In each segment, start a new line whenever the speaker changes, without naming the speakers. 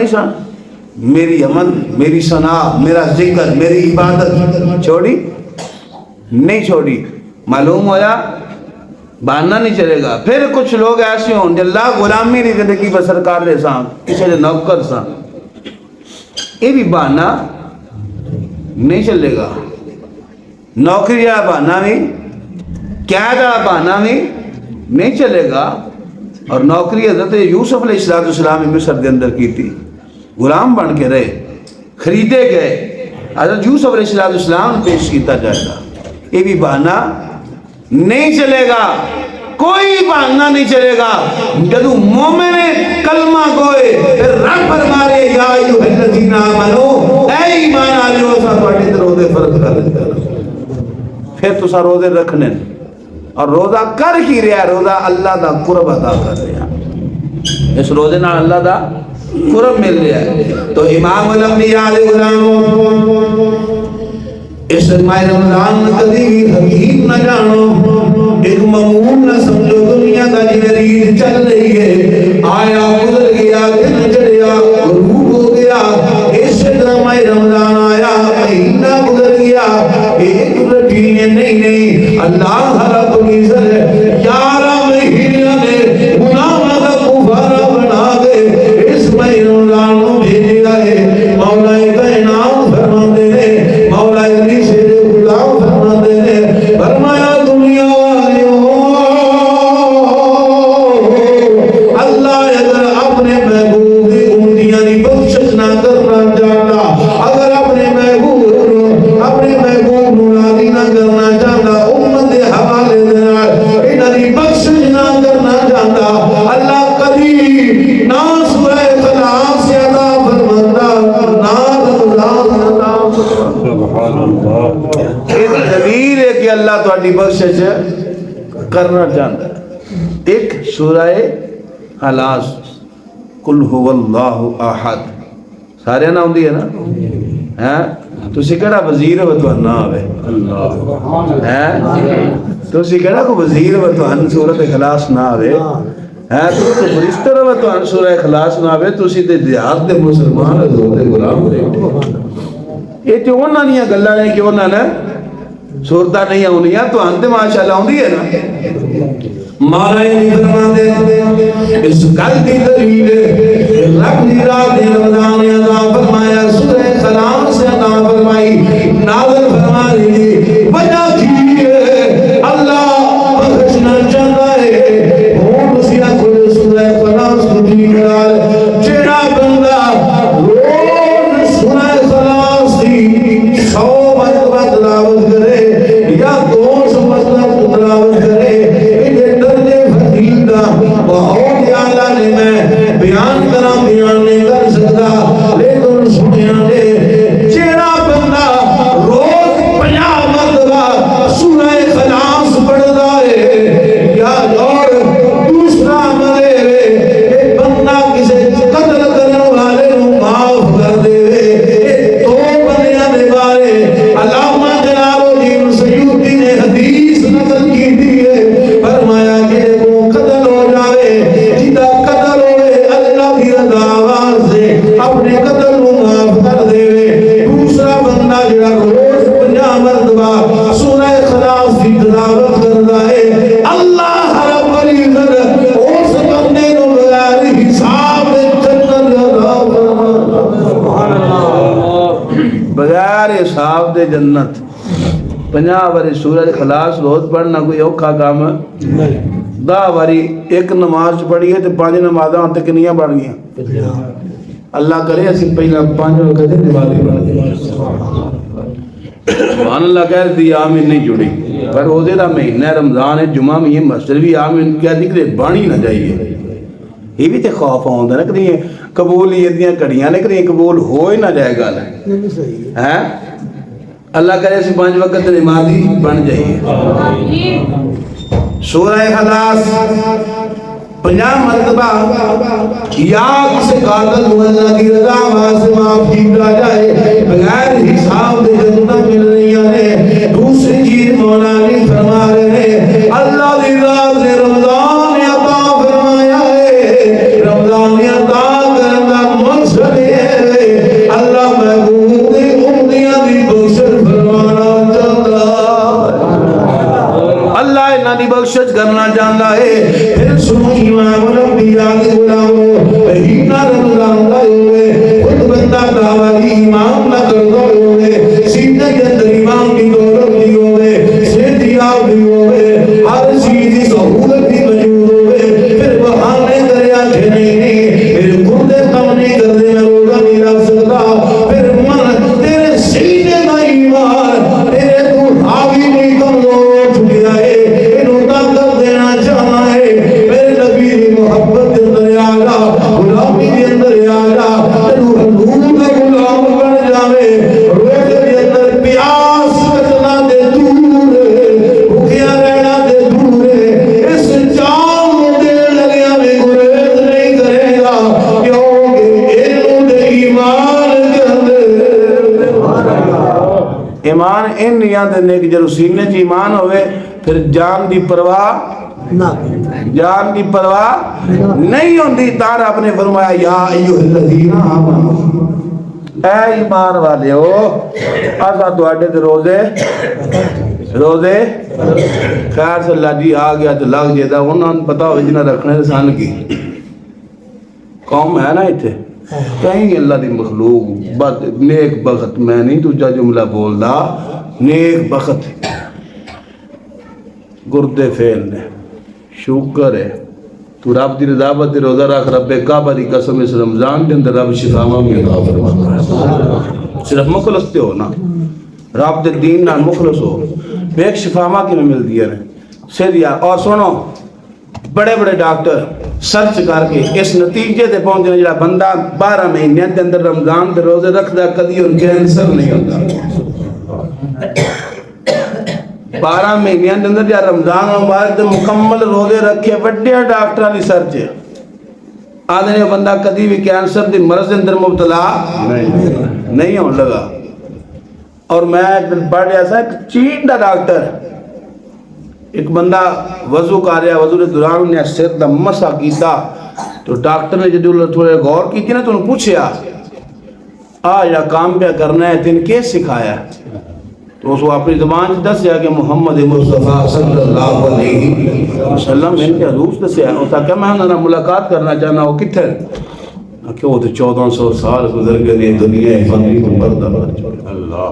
نہیں سن میری عمل میری ثنا میرا ذکر میری عبادت چھوڑی نہیں چھوڑی معلوم ہویا بہانہ نہیں چلے گا پھر کچھ لوگ ایسے ہوں اللہ غلامی دی زندگی بسر کر رہے سان کسی دے نوکر سان یہ بھی بہانہ نہیں چلے گا نوکری والا بہانہ بھی قید والا بہانہ بھی نہیں چلے گا اور نوکری حضرت یوسف علیہ السلام مصر کے اندر کی تھی غلام بن کے رہے خریدے گئے حضرت یوسف علیہ السلام پیش کیتا جائے گا یہ بھی بہانہ نہیں چلے گا کوئی بہانہ نہیں چلے گا جدو مومن کلمہ گوئے پھر رب فرمارے یا ایھا الذین آمنو اے ایمان والو اسا تواڈے تے روزے فرض کر دتے پھر تسا روزے رکھنے اور روزہ کر ہی رہا روزہ اللہ دا قرب ادا کر رہا اس روزے نال اللہ دا قرب مل رہا ہے تو امام الانبیاء علیہ السلام اس ماہ رمضان کبھی حقیق نہ جانو ایک معمول نہ سمجھو دنیا کا جنریز چل رہی ہے آیا گزر گیا دن چڑھیا غروب ہو گیا اس طرح ماہ رمضان آیا مہینہ گزر گیا ایک رٹینے نہیں اللہ رب العزت 11 مہینے نے غلام کا کفارہ بنا دے اس ماہ رمضان کو بھیجا ہے مولا کائنات فرماتے ہیں مولا علی سے غلام فرماتے ہیں فرمایا دنیا والیوں اللہ اگر اپنے محبوب کی امتیاں کی بخشش نہ کرنا چاہتا اگر اپنے محبوب نو راضی نہ کرنا چاہتا امت کے حوالے دینا انہاں دی بخشش نہ کرنا چاہتا اللہ کبھی نہ سورہ اخلاص سے عطا فرماتا نہ رمضان سے عطا سبحان اللہ ایک دلیل ہے کہ اللہ تہاڈی بخشش کرنا چاہتا ہے ایک سورہ اخلاص قل هو اللہ احد سارے نہ ہوندی ہے نا ہیں تسی کہڑا وزیر ہو تو نہ آوے ہیں تسی کہڑا کو وزیر ہو تو سورۃ اخلاص نہ آوے ہیں تو فرشتہ ہو تو سورۃ اخلاص نہ آوے تسی تے دیہات دے مسلمان دے غلام بیٹھے یہ تو انہاں دی گلاں نے کہ انہاں نے سورتاں نہیں آونیاں تو انتے ماشاءاللہ ہوندی ہے نا مولا علی فرماتے اس گل کی دلیل رب دی رات رمضان عطا فرمایا سورہ سلام سے عطا فرمائی نازل فرمائی وجہ کی اللہ بخشنا چاہتا ہے ہوں سیا کوئی سورہ سلام سنی نال جڑا بندہ روز سورہ سلام سی 100 مرتبہ تلاوت کرے یا 200 مرتبہ تلاوت کرے بہت اعلیٰ نے میں بیان نہیں کر سکتا لیکن سنیا نے جیڑا بندہ روز 50 مرتبہ سورہ اخلاص پڑھتا ہے یا اور دوسرا عمل ہے بندہ کسی قتل کرنے والے کو معاف کر دے دو بندیاں دے بارے علامہ جلال الدین سیوطی نے حدیث نقل کی تھی ہے فرمایا کہ اپنے قتل کو معاف کر دے دوسرا بندہ جڑا روز 50 مرتبہ سورہ اخلاص کی تلاوت کرتا ہے اللہ رب العزت اس بندے کو بغیر حساب جنت عطا فرماتا سبحان اللہ بغیر حساب دے جنت 50 باری سورہ اخلاص روز پڑھنا کوئی اوکھا کام نہیں 10 باری ایک نماز پڑھی ہے تو 5 نمازاں تے کنیاں بن گئیاں اللہ کرے اسی پہلا 5 وقت نمازی بن گئے سبحان اللہ کہہ دی آمین نہیں جڑی پر روزے دا مہینہ رمضان ہے جمعہ میں یہ مسجد بھی آمین کیا نکلے بانی نہ جائیے یہ بھی تے خوف ہوندا نا کہ قبولیت دیاں کڑیاں نے کہ قبول ہو ہی نہ جائے گا ہیں اللہ کرے اسی 5 وقت نمازی بن جائیے سورہ اخلاص 50 مرتبہ یا کسی قاتل کو اللہ کی رضا سے معاف کیا جائے بغیر حساب دے جنت مل رہی ہے دوسری چیز مولا علی فرما رہے ہیں اللہ دی ذات نے رمضان عطا فرمایا ہے رمضان عطا کرنا مقصد بخشش کرنا چاہتا ہے پھر سنو امام الانبیاء کے غلامو مہینہ رمضان دا ہوئے خود بندہ دعوی امام نہ کردہ ہوئے سیدھے کے اندر امام کی دولت دی ہوئے سیدھیاب دی ہوئے ہر چیزی سہولت بھی موجود ہوئے پھر بہانے دریا کہ نہیں میرے خودے کم نہیں کر دے میں روزہ نہیں رکھ سکتا پھر من تیرے سینے کا ایمان تیرے تو حاوی نہیں کمزور اٹھ گیا ہے انہوں طاقت دینا چاہنا ہے میرے نبی کی محبت کے اندر آجا غلامی کے اندر آجا تنو حضور کا غلام بن جاوے روزے کے اندر پیاس کٹنا دے دور بھوکیا رہنا دے دور اس جام میں دل لگیا میں گریز نہیں کرے گا کیونکہ علم دے ایمان کے اندر ایمان ان نہیں دینے کہ جب سینے چ ایمان ہوئے پھر جان دی پرواہ جان دی پرواہ نہیں ہوندی تار آپ نے فرمایا یا ایوہ الذین آمنوا اے ایمان والے ہو آسا دوڑے دے روزے خیر سے اللہ جی آ گیا تو لگ جیدہ انہوں نے پتا ہو جنہ رکھنے رسان کی قوم ہے نا ایتھے کہیں اللہ دی مخلوق نیک بخت میں نہیں تجھا جملہ بول دا نیک بخت گردے فیل نے شکر ہے تو رب دی رضابت روزہ رکھ رب کعبہ دی قسم اس رمضان کے اندر رب شفاما میں عطا فرماتا ہے صرف مخلص تے ہو نا رب دے دین نال مخلص ہو ایک شفاما کی میں مل دیا رہے سیدیا اور سنو بڑے بڑے ڈاکٹر سرچ کر کے اس نتیجے تے پہنچنے جڑا بندہ 12 مہینے دے اندر رمضان دے روزے رکھدا کدی ان کینسر نہیں ہوتا 12 مہینے دے اندر جڑا رمضان مبارک دے مکمل روزے رکھے بڑے ڈاکٹراں دی سرچ آدھے بندہ کدی بھی کینسر دی مرض دے اندر مبتلا نہیں ہون لگا اور میں پڑھ رہا تھا ایک چین دا ڈاکٹر ایک بندہ وضو کر رہا وضو کے دوران نے سر دا مسا کیتا تو ڈاکٹر نے جو تھوڑے غور کی تھی نا تو انہوں پوچھیا یا کام پہ کرنا ہے تین کیس سکھایا تو اس کو اپنی زبان سے دس جا کہ محمد مصطفیٰ صلی اللہ علیہ وسلم ان کے حضور سے دسیا اس کا میں انہوں نے ملاقات کرنا چاہنا وہ کتھر کہ وہ تو 1400 سال گزر گئے دنیا فانی کو پردہ اللہ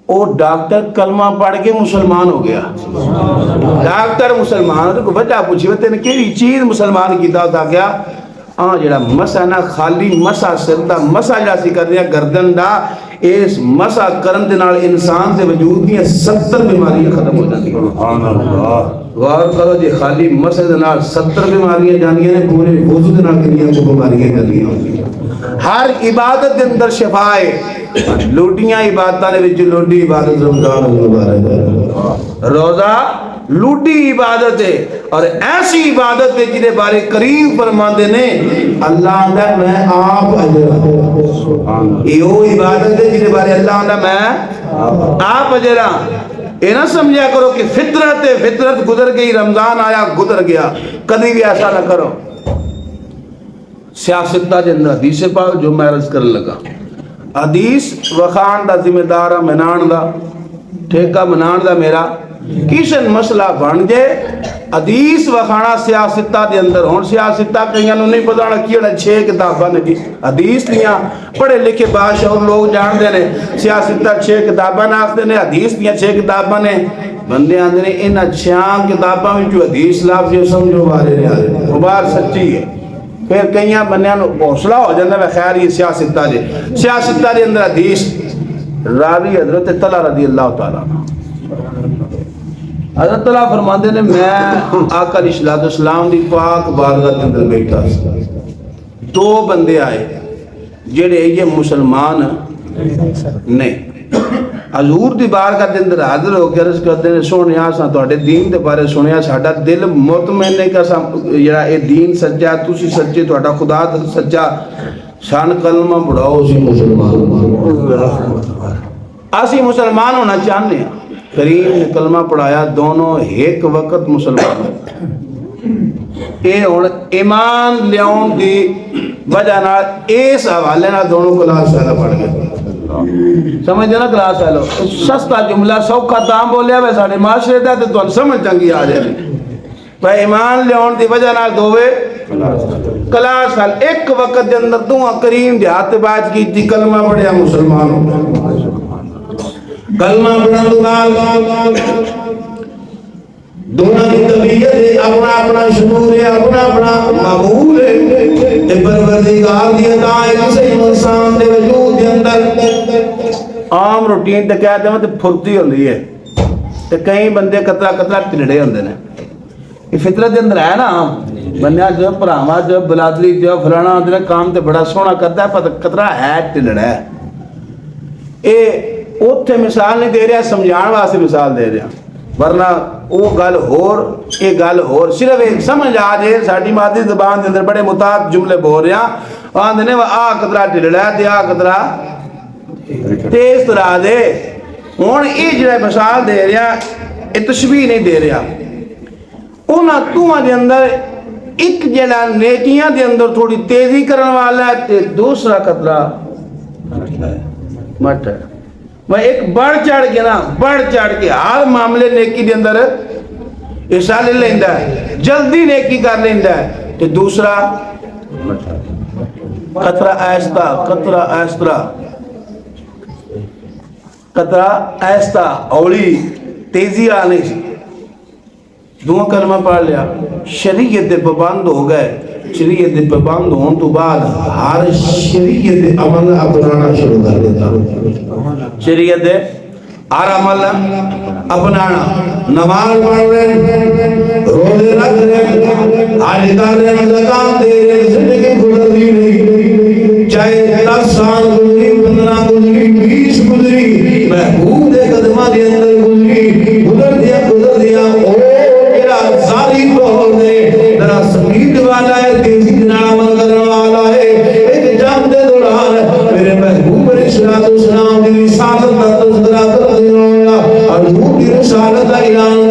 وہ ڈاکٹر کلمہ پڑھ کے مسلمان ہو گیا ڈاکٹر مسلمان تو بچہ پوچھی وہ تینے کیری چیز مسلمان کی تھا کیا جڑا مسا نا خالی مسا سردہ مسا جا سی کر دیا گردن دا اس مسا کرن دے نال انسان دے وجود دی 70 بیماریاں ختم ہو جاندی سبحان اللہ غور کرو جی خالی مسا دے نال 70 بیماریاں جاندیاں نے پورے وجود دے نال کتنی کو بیماریاں جاندیاں ہر عبادت دے اندر شفا ہے لوٹیاں عبادتاں دے وچ لوٹی عبادت رمضان مبارک روزہ لوٹی عبادت ہے اور ایسی عبادت ہے جنہیں بارے کریم فرماندے نے اللہ دا میں آپ اجرا یہ عبادت ہے جنہیں بارے اللہ دا میں آپ اجرا یہ نہ سمجھا کرو کہ فطرت ہے فطرت گزر گئی رمضان آیا گزر گیا کبھی بھی ایسا نہ کرو سیاستہ جن حدیث پاک جو میں عرض کرنے لگا حدیث وخان دا ذمہ دارہ منان دا ٹھیکہ منان دا میرا کسن مسئلہ بن جائے حدیث وخانا سیاستہ دے اندر ہون سیاستہ کہیں انہوں نہیں پتانا کیڑا 6 کتاباں نے کی حدیث دیاں پڑھے لکھے بادشاہ اور لوگ جان دے نے سیاستہ 6 کتاباں ناکتے نے حدیث دیاں 6 کتاباں نے بندے آندے نے ان 6 کتاباں میں جو حدیث لافظ یہ سمجھو بارے نہیں آدھے وہ بار سچی ہے پھر کہیں بندیاں حوصلہ ہو جاندہ ہے خیر یہ سیاستہ دے سیاستہ دے اندر حدیث راوی حضرت طلحہ رضی اللہ تعالیٰ حضرت اللہ فرماندے نے میں آقا علیہ السلام دی پاک بارگاہ کے اندر بیٹھا 2 بندے آئے جڑے یہ مسلمان نہیں حضور دی بارگاہ کے اندر حاضر ہو کے عرض کرتے ہیں سونیا سا تواڈے دین دے بارے سنیا ساڈا دل مطمئن ہے کہ جڑا اے دین سچا تسی سچے تواڈا خدا سچا شان کلمہ پڑھاؤ سی مسلمان ہونا چاہتے ہیں کریم نے کلمہ پڑھایا دونوں ایک وقت مسلمان اے ہن ایمان لیاؤن دی وجہ نال اس حوالے نال دونوں کلام شاہدہ پڑھ گئے
سمجھتے نا کلاس والو سستا جملہ سوکھا تاں بولیا وے ساڈے معاشرے دا تے تانوں سمجھ چنگی آ جائے بھائی ایمان لیاون دی وجہ نال دووے کلاس حال ایک وقت دے اندر دعا کریم دے ہاتھ بات کی تھی کلمہ پڑھیا مسلمان کلمہ پڑھن تو بعد دونوں کی طبیعت ہے اپنا اپنا شعور ہے اپنا اپنا معمول ہے پروردگار دی عطا ہے کسی انسان دے وجود دے اندر عام روٹین تے کہتے ہیں تے پھرتی ہوندی ہے تے کئی بندے قطرہ قطرہ ٹلڑے ہوندے نے یہ فطرت دے اندر ہے نا بندہ جو پراوا جو بلادری جو فلانا ہوندے نے کام تے بڑا سونا کرتا ہے پر قطرہ ہے ٹلڑا ہے اے اوتھے مثال نہیں دے رہا سمجھان واسطے مثال دے رہا ورنہ وہ گل ہور یہ گل ہور صرف ایک سمجھ آ جائے ساڈی مادری زبان دے اندر بڑے متعدد جملے بول رہے ہیں آندے نے آ قطرہ ٹلڑا تے آ قطرہ تیز طرح دے ہن یہ جڑا مثال دے رہا یہ تشبیہ نہیں دے رہا انہاں توہاں دے اندر ایک جڑا نیکیاں دے اندر تھوڑی تیزی کرن والا ہے تے دوسرا قطرہ مٹ ہے وہ ایک بڑھ چڑھ کے نا بڑھ چڑھ کے ہر معاملے نیکی دے اندر حصہ لے لیندا ہے جلدی نیکی کر لیندا ہے تے دوسرا قطرہ آہستہ قطرہ آہستہ قطرہ آہستہ اولی تیزی آنے سی دعا کلمہ پڑھ لیا شریعت دے پابند ہو گئے شریعت دے پابند ہون تو بعد ہر شریعت دے عمل اپنانا شروع کر دیتا شریعت دے ہر عمل اپنانا نماز پڑھ رہے روزے رکھ رہے حج کر رہے زکات دے رہے زندگی گزرتی نہیں چاہے 10 سال گزری 15 گزری 20 گزری محبوب دے قدمہ دے اندر گزری گزر دیا ساری دور دے ذرا سپیڈ والا ہے تیزی نال عمل کرنے والا ہے ایک جنگ دے دوران میرے محبوب علیہ السلام کی رسالت کا تذکرہ کر دیا حضور کی رسالت کا اعلان